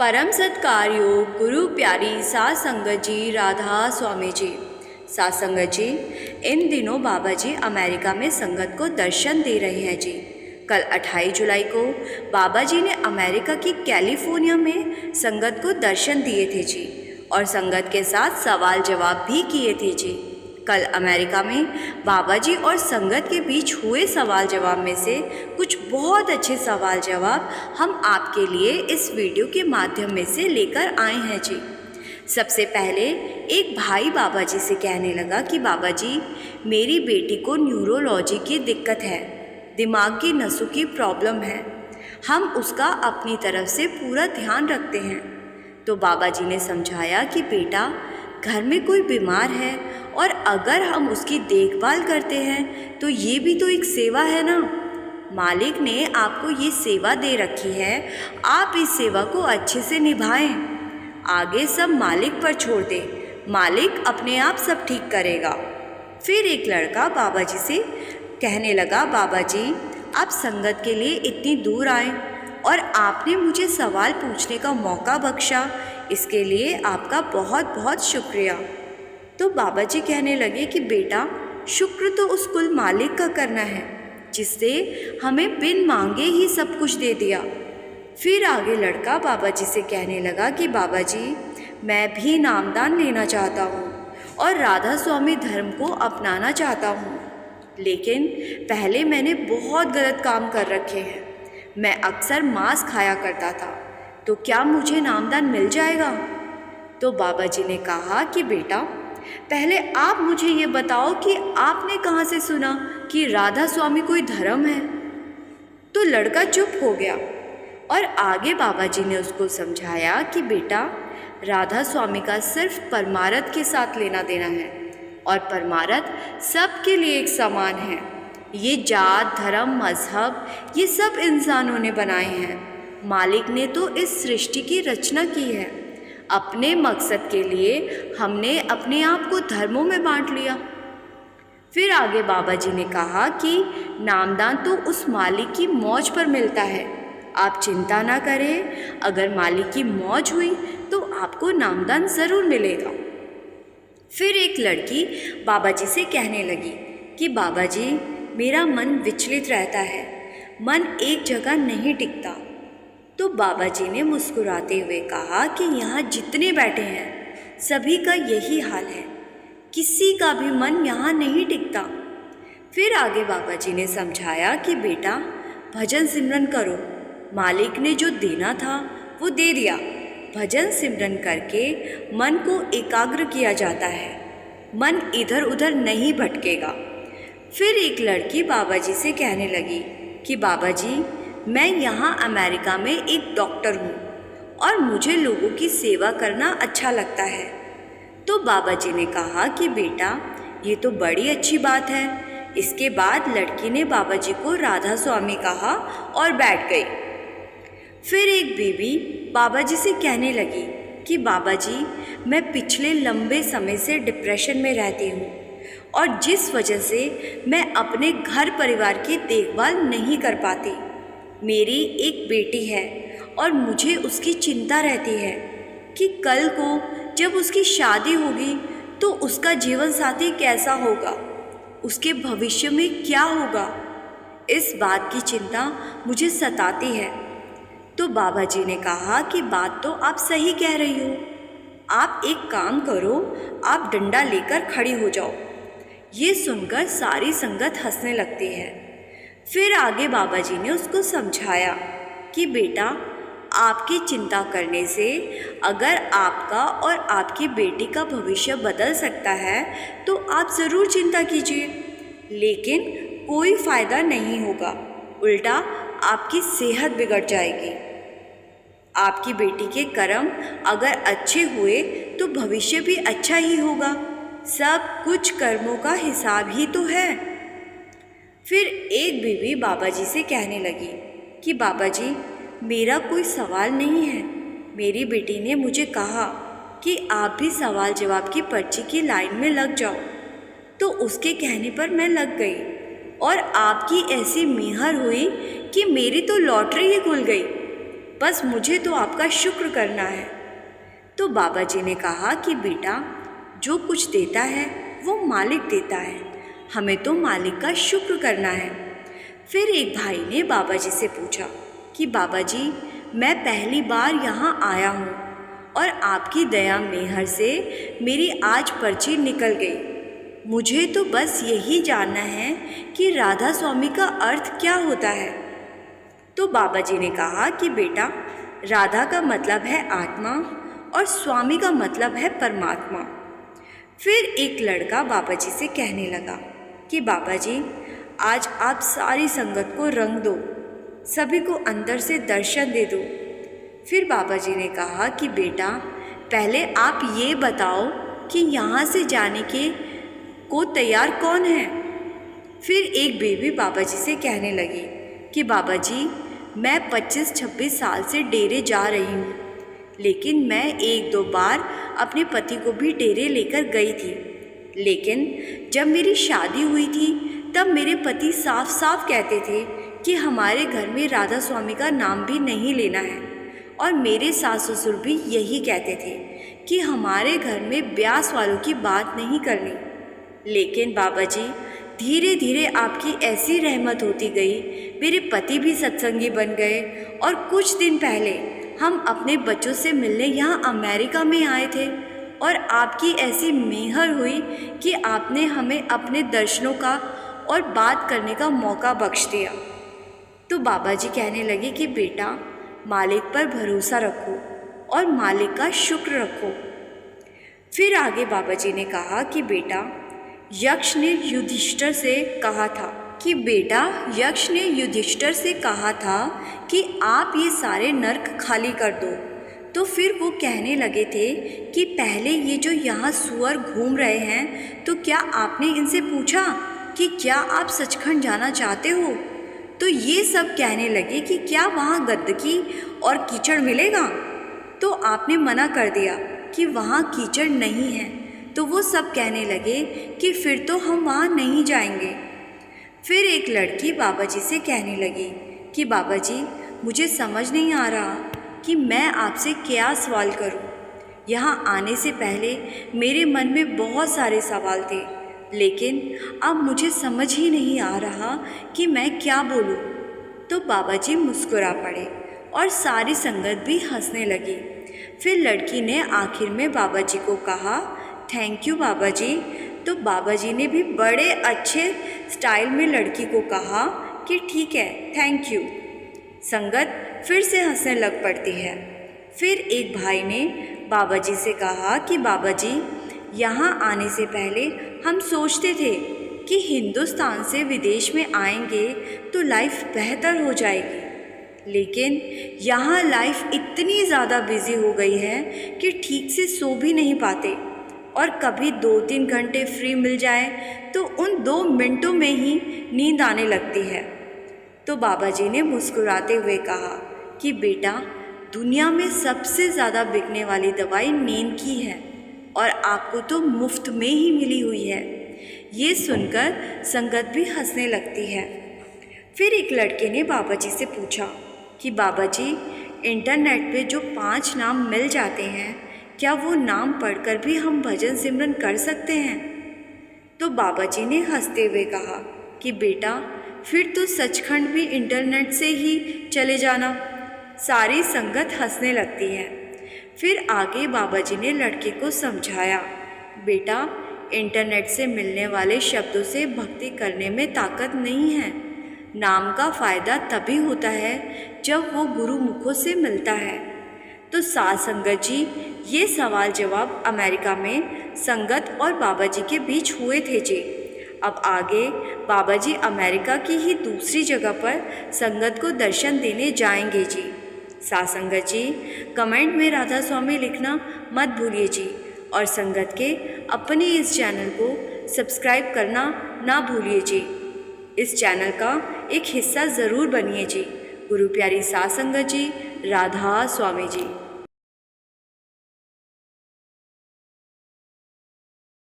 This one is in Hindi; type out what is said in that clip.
परम सत्कार योग गुरु प्यारी सात संगत जी राधा स्वामी जी। सात संगत जी, इन दिनों बाबा जी अमेरिका में संगत को दर्शन दे रहे हैं जी। कल 28 जुलाई को बाबा जी ने अमेरिका की कैलिफोर्निया में संगत को दर्शन दिए थे जी, और संगत के साथ सवाल जवाब भी किए थे जी। कल अमेरिका में बाबा जी और संगत के बीच हुए सवाल जवाब में से कुछ बहुत अच्छे सवाल जवाब हम आपके लिए इस वीडियो के माध्यम में से लेकर आए हैं जी। सबसे पहले एक भाई बाबा जी से कहने लगा कि बाबा जी, मेरी बेटी को न्यूरोलॉजी की दिक्कत है, दिमाग की नसों की प्रॉब्लम है, हम उसका अपनी तरफ से पूरा ध्यान रखते हैं। तो बाबा जी ने समझाया कि बेटा, घर में कोई बीमार है और अगर हम उसकी देखभाल करते हैं तो ये भी तो एक सेवा है ना। मालिक ने आपको ये सेवा दे रखी है, आप इस सेवा को अच्छे से निभाएं। आगे सब मालिक पर छोड़ दें, मालिक अपने आप सब ठीक करेगा। फिर एक लड़का बाबा जी से कहने लगा, बाबा जी आप संगत के लिए इतनी दूर आए और आपने मुझे सवाल पूछने का मौका बख्शा, इसके लिए आपका बहुत बहुत शुक्रिया। तो बाबा जी कहने लगे कि बेटा, शुक्र तो उस कुल मालिक का करना है जिससे हमें बिन मांगे ही सब कुछ दे दिया। फिर आगे लड़का बाबा जी से कहने लगा कि बाबा जी, मैं भी नामदान लेना चाहता हूँ और राधा स्वामी धर्म को अपनाना चाहता हूँ, लेकिन पहले मैंने बहुत गलत काम कर रखे हैं। मैं अक्सर मांस खाया करता था, तो क्या मुझे नामदान मिल जाएगा? तो बाबा जी ने कहा कि बेटा, पहले आप मुझे ये बताओ कि आपने कहाँ से सुना कि राधा स्वामी कोई धर्म है? तो लड़का चुप हो गया और आगे बाबा जी ने उसको समझाया कि बेटा, राधा स्वामी का सिर्फ परमार्थ के साथ लेना देना है और परमार्थ सबके लिए एक समान है। ये जात धर्म मजहब ये सब इंसानों ने बनाए हैं, मालिक ने तो इस सृष्टि की रचना की है। अपने मकसद के लिए हमने अपने आप को धर्मों में बांट लिया। फिर आगे बाबा जी ने कहा कि नामदान तो उस मालिक की मौज पर मिलता है, आप चिंता ना करें, अगर मालिक की मौज हुई तो आपको नामदान ज़रूर मिलेगा। फिर एक लड़की बाबा जी से कहने लगी कि बाबा जी, मेरा मन विचलित रहता है, मन एक जगह नहीं टिकता। तो बाबा जी ने मुस्कुराते हुए कहा कि यहाँ जितने बैठे हैं सभी का यही हाल है, किसी का भी मन यहाँ नहीं टिकता। फिर आगे बाबा जी ने समझाया कि बेटा, भजन सिमरन करो, मालिक ने जो देना था वो दे दिया। भजन सिमरन करके मन को एकाग्र किया जाता है, मन इधर उधर नहीं भटकेगा। फिर एक लड़की बाबा जी से कहने लगी कि बाबा जी, मैं यहाँ अमेरिका में एक डॉक्टर हूँ और मुझे लोगों की सेवा करना अच्छा लगता है। तो बाबा जी ने कहा कि बेटा, ये तो बड़ी अच्छी बात है। इसके बाद लड़की ने बाबा जी को राधा स्वामी कहा और बैठ गई। फिर एक बीवी बाबा जी से कहने लगी कि बाबा जी, मैं पिछले लंबे समय से डिप्रेशन में रहती हूँ और जिस वजह से मैं अपने घर परिवार की देखभाल नहीं कर पाती। मेरी एक बेटी है और मुझे उसकी चिंता रहती है कि कल को जब उसकी शादी होगी तो उसका जीवन साथी कैसा होगा, उसके भविष्य में क्या होगा। इस बात की चिंता मुझे सताती है। तो बाबा जी ने कहा कि बात तो आप सही कह रही हो, आप एक काम करो, आप डंडा लेकर खड़ी हो जाओ। ये सुनकर सारी संगत हंसने लगती है। फिर आगे बाबा जी ने उसको समझाया कि बेटा, आपकी चिंता करने से अगर आपका और आपकी बेटी का भविष्य बदल सकता है तो आप ज़रूर चिंता कीजिए, लेकिन कोई फ़ायदा नहीं होगा, उल्टा आपकी सेहत बिगड़ जाएगी। आपकी बेटी के कर्म अगर अच्छे हुए तो भविष्य भी अच्छा ही होगा, सब कुछ कर्मों का हिसाब ही तो है। फिर एक बीवी बाबा जी से कहने लगी कि बाबा जी, मेरा कोई सवाल नहीं है, मेरी बेटी ने मुझे कहा कि आप भी सवाल जवाब की पर्ची की लाइन में लग जाओ। तो उसके कहने पर मैं लग गई और आपकी ऐसी मेहर हुई कि मेरी तो लॉटरी ही खुल गई। बस मुझे तो आपका शुक्र करना है। तो बाबा जी ने कहा कि बेटा, जो कुछ देता है वो मालिक देता है, हमें तो मालिक का शुक्र करना है। फिर एक भाई ने बाबा जी से पूछा कि बाबा जी, मैं पहली बार यहाँ आया हूँ और आपकी दया मेहर से मेरी आज पर्ची निकल गई। मुझे तो बस यही जानना है कि राधा स्वामी का अर्थ क्या होता है। तो बाबा जी ने कहा कि बेटा, राधा का मतलब है आत्मा और स्वामी का मतलब है परमात्मा। फिर एक लड़का बाबा जी से कहने लगा कि बाबा जी, आज आप सारी संगत को रंग दो, सभी को अंदर से दर्शन दे दो। फिर बाबा जी ने कहा कि बेटा, पहले आप ये बताओ कि यहाँ से जाने के को तैयार कौन है। फिर एक बेबी बाबा जी से कहने लगी कि बाबा जी, मैं 25-26 साल से डेरे जा रही हूँ, लेकिन मैं 1-2 बार अपने पति को भी डेरे लेकर गई थी। लेकिन जब मेरी शादी हुई थी तब मेरे पति साफ साफ कहते थे कि हमारे घर में राधा स्वामी का नाम भी नहीं लेना है, और मेरे सास ससुर भी यही कहते थे कि हमारे घर में ब्यास वालों की बात नहीं करनी। लेकिन बाबा जी, धीरे धीरे आपकी ऐसी रहमत होती गई, मेरे पति भी सत्संगी बन गए और कुछ दिन पहले हम अपने बच्चों से मिलने यहाँ अमेरिका में आए थे और आपकी ऐसी मेहर हुई कि आपने हमें अपने दर्शनों का और बात करने का मौका बख्श दिया। तो बाबा जी कहने लगे कि बेटा, मालिक पर भरोसा रखो और मालिक का शुक्र रखो। फिर आगे बाबा जी ने कहा कि बेटा, यक्ष ने युधिष्ठिर से कहा था कि आप ये सारे नर्क खाली कर दो। तो फिर वो कहने लगे थे कि पहले ये जो यहाँ सुअर घूम रहे हैं, तो क्या आपने इनसे पूछा कि क्या आप सचखंड जाना चाहते हो? तो ये सब कहने लगे कि क्या वहाँ गंदगी और कीचड़ मिलेगा? तो आपने मना कर दिया कि वहाँ कीचड़ नहीं है। तो वो सब कहने लगे कि फिर तो हम वहाँ नहीं जाएंगे। फिर एक लड़की बाबा जी से कहने लगी कि बाबा जी, मुझे समझ नहीं आ रहा कि मैं आपसे क्या सवाल करूं। यहाँ आने से पहले मेरे मन में बहुत सारे सवाल थे, लेकिन अब मुझे समझ ही नहीं आ रहा कि मैं क्या बोलूं। तो बाबा जी मुस्कुरा पड़े और सारी संगत भी हंसने लगी। फिर लड़की ने आखिर में बाबा जी को कहा, थैंक यू बाबा जी। तो बाबा जी ने भी बड़े अच्छे स्टाइल में लड़की को कहा कि ठीक है, थैंक यू। संगत फिर से हंसने लग पड़ती है। फिर एक भाई ने बाबा जी से कहा कि बाबा जी, यहाँ आने से पहले हम सोचते थे कि हिंदुस्तान से विदेश में आएंगे तो लाइफ बेहतर हो जाएगी, लेकिन यहाँ लाइफ इतनी ज़्यादा बिजी हो गई है कि ठीक से सो भी नहीं पाते, और कभी 2-3 घंटे फ्री मिल जाए तो उन 2 मिनटों में ही नींद आने लगती है। तो बाबा जी ने मुस्कुराते हुए कहा कि बेटा, दुनिया में सबसे ज़्यादा बिकने वाली दवाई नींद की है, और आपको तो मुफ्त में ही मिली हुई है। ये सुनकर संगत भी हंसने लगती है। फिर एक लड़के ने बाबा जी से पूछा कि बाबा जी, इंटरनेट पे जो 5 नाम मिल जाते हैं, क्या वो नाम पढ़कर भी हम भजन सिमरन कर सकते हैं? तो बाबा जी ने हंसते हुए कहा कि बेटा, फिर तो सचखंड भी इंटरनेट से ही चले जाना। सारी संगत हंसने लगती है। फिर आगे बाबा जी ने लड़के को समझाया, बेटा, इंटरनेट से मिलने वाले शब्दों से भक्ति करने में ताकत नहीं है। नाम का फ़ायदा तभी होता है जब वो गुरु मुखों से मिलता है। तो साथ संगत जी, ये सवाल जवाब अमेरिका में संगत और बाबा जी के बीच हुए थे जी। अब आगे बाबा जी अमेरिका की ही दूसरी जगह पर संगत को दर्शन देने जाएंगे जी। साथ संगत जी, कमेंट में राधा स्वामी लिखना मत भूलिए जी, और संगत के अपने इस चैनल को सब्सक्राइब करना ना भूलिए जी। इस चैनल का एक हिस्सा ज़रूर बनिए जी। गुरु प्यारी साथ संगत जी, राधा स्वामी जी।